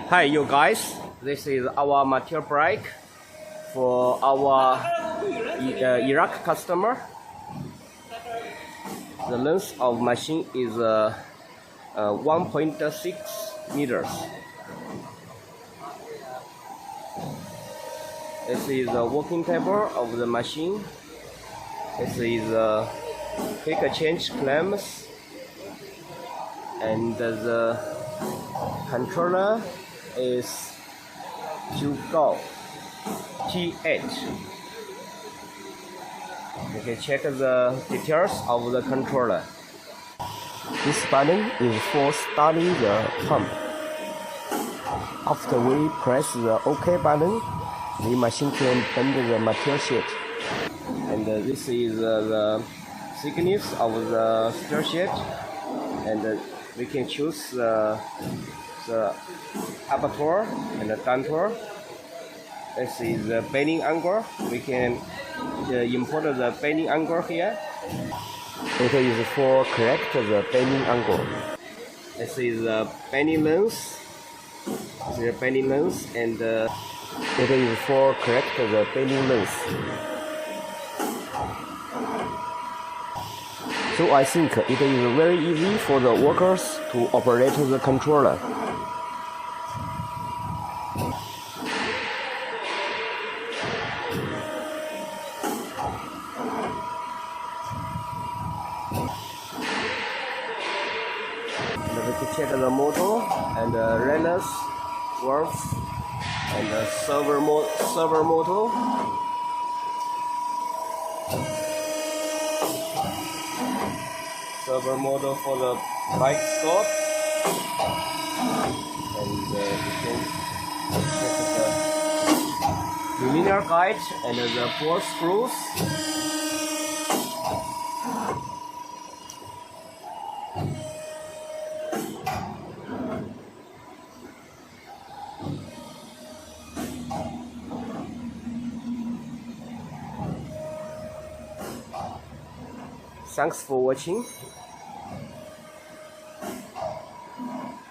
Hi you guys, this is our material brake for our Iraq customer. The length of machine is 1.6 meters. This is the working table of the machine. This is quick change clamps, and the controller is JUGAO T8. You can check the details of the controller. This button is for starting the pump. After we press the OK button, the machine can bend the material sheet. And this is the thickness of the steel sheet, and we can choose the aperture and the diameter. This is the bending angle. We can import the bending angle here. It is for correct the bending angle. This is the bending length. This is the bending length, and it is for correct the bending length. So I think it is very easy for the workers to operate the controller. And we can check the motor and the relays, valves, and the servo motor. Servo motor for the bike stop, and we can check the linear guide and the 4 screws. Thanks for watching.